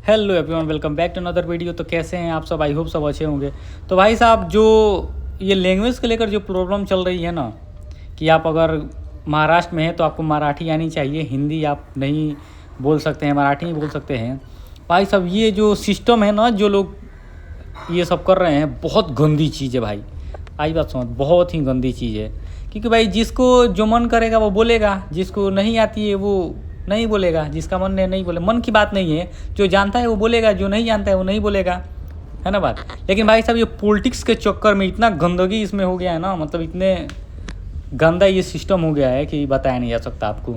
Hello everyone, welcome back to another video. तो कैसे हैं आप सब? आई होप सब अच्छे होंगे। तो भाई साहब, जो ये लैंग्वेज को लेकर जो प्रॉब्लम चल रही है ना, कि आप अगर महाराष्ट्र में हैं तो आपको मराठी आनी चाहिए, हिंदी आप नहीं बोल सकते हैं, मराठी ही बोल सकते हैं। भाई साहब, ये जो सिस्टम है ना, जो लोग ये सब कर रहे हैं, बहुत गंदी चीज़ है भाई। आई बात समझ, बहुत ही गंदी चीज़ है। क्योंकि भाई जिसको जो मन करेगा वो बोलेगा, जिसको नहीं आती है वो नहीं बोलेगा, जिसका मन नहीं बोले, मन की बात नहीं है। जो जानता है वो बोलेगा, जो नहीं जानता है वो नहीं बोलेगा, है ना बात। लेकिन भाई साहब, ये पॉलिटिक्स के चक्कर में इतना गंदगी इसमें हो गया है ना, मतलब इतने गंदा ये सिस्टम हो गया है कि बताया नहीं जा सकता आपको।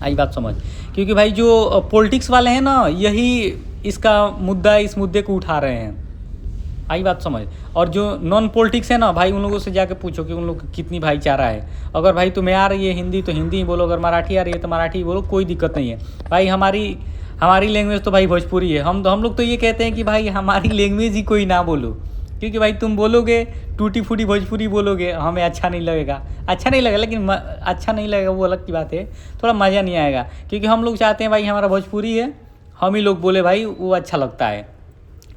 आई बात समझ। क्योंकि भाई जो पॉलिटिक्स वाले हैं ना, यही इसका मुद्दा, इस मुद्दे को उठा रहे हैं। आई बात समझ। और जो नॉन पॉलिटिक्स है ना भाई, उन लोगों से जाके पूछो कि उन लोग की कितनी भाईचारा है। अगर भाई तुम्हें आ रही है हिंदी तो हिंदी ही बोलो, अगर मराठी आ रही है तो मराठी ही बोलो, कोई दिक्कत नहीं है भाई। हमारी लैंग्वेज तो भाई भोजपुरी है। हम लोग तो ये कहते हैं कि भाई हमारी लैंग्वेज ही कोई ना बोलो, क्योंकि भाई तुम बोलोगे टूटी फूटी भोजपुरी बोलोगे, हमें अच्छा नहीं लगेगा। अच्छा नहीं लगेगा, लेकिन अच्छा नहीं लगेगा वो अलग की बात है, थोड़ा मज़ा नहीं आएगा। क्योंकि हम लोग चाहते हैं भाई हमारा भोजपुरी है, हम ही लोग बोले भाई, वो अच्छा लगता है।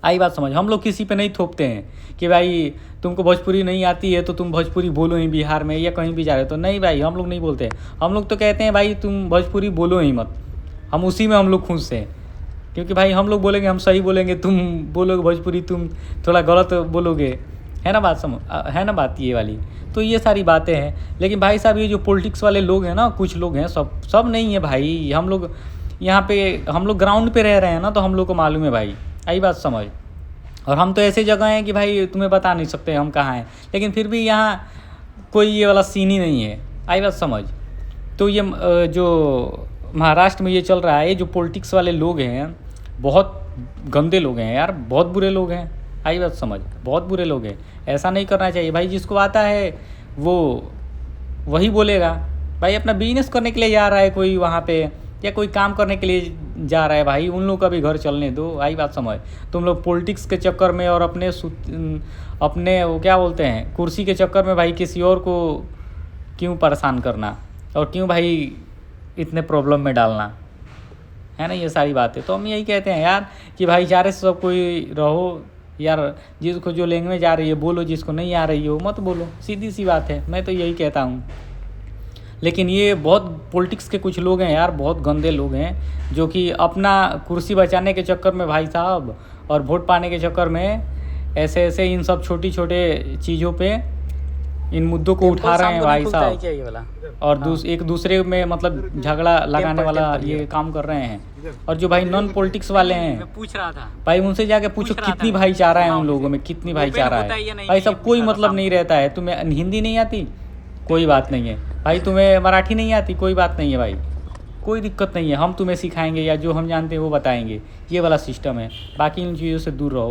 आई बात समझ। हम लोग किसी पे नहीं थोपते हैं कि भाई तुमको भोजपुरी नहीं आती है तो तुम भोजपुरी बोलो ही बिहार में या कहीं भी जा रहे हो तो। नहीं भाई, हम लोग नहीं बोलते। हम लोग तो कहते हैं भाई तुम भोजपुरी बोलो ही मत, हम उसी में हम लोग खुश हैं। क्योंकि भाई हम लोग बोलेंगे, हम सही बोलेंगे, तुम बोलोगे भोजपुरी तुम थोड़ा गलत बोलोगे, है ना बात समझ, है ना बात ये वाली। तो ये सारी बातें हैं। लेकिन भाई साहब, ये जो पॉलिटिक्स वाले लोग हैं ना, कुछ लोग हैं, सब नहीं है भाई। हम लोग यहाँ पे, हम लोग ग्राउंड पे रह रहे हैं ना, तो हम लोग को मालूम है भाई। आई बात समझ। और हम तो ऐसे जगह हैं कि भाई तुम्हें बता नहीं सकते हम कहाँ हैं, लेकिन फिर भी यहाँ कोई ये वाला सीन ही नहीं है। आई बात समझ। तो ये जो महाराष्ट्र में ये चल रहा है, ये जो पॉलिटिक्स वाले लोग हैं, बहुत गंदे लोग हैं यार, बहुत बुरे लोग हैं। आई बात समझ, बहुत बुरे लोग हैं। ऐसा नहीं करना चाहिए भाई। जिसको आता है वो वही बोलेगा। भाई अपना बिजनेस करने के लिए जा रहा है कोई वहाँ पे, या कोई काम करने के लिए जा रहा है भाई, उन लोग का भी घर चलने दो। आई बात समझ। तुम लोग पॉलिटिक्स के चक्कर में और अपने वो क्या बोलते हैं, कुर्सी के चक्कर में भाई किसी और को क्यों परेशान करना, और क्यों भाई इतने प्रॉब्लम में डालना, है ना। ये सारी बातें तो हम यही कहते हैं यार, कि भाईचारे से सब कोई रहो यार। जिसको जो लैंग्वेज आ रही है बोलो, जिसको नहीं आ रही हो मत बोलो, सीधी सी बात है। मैं तो यही कहता हूँ। लेकिन ये बहुत पॉलिटिक्स के कुछ लोग हैं यार, बहुत गंदे लोग हैं, जो कि अपना कुर्सी बचाने के चक्कर में भाई साहब, और वोट पाने के चक्कर में ऐसे इन सब छोटी चीज़ों पे, इन मुद्दों को उठा रहे हैं भाई साहब। और एक दूसरे में मतलब झगड़ा लगाने वाला ये काम कर रहे हैं। और जो भाई नॉन पॉलिटिक्स वाले हैं, मैं पूछ रहा था भाई उनसे जाके पूछो कितनी भाईचारा है उन लोगों में, कितनी भाईचारा है भाई साहब। कोई मतलब नहीं रहता है। तुम्हें हिंदी नहीं आती, कोई बात नहीं है भाई। तुम्हें मराठी नहीं आती, कोई बात नहीं है भाई, कोई दिक्कत नहीं है। हम तुम्हें सिखाएंगे, या जो हम जानते हैं वो बताएंगे। ये वाला सिस्टम है। बाकी इन चीज़ों से दूर रहो।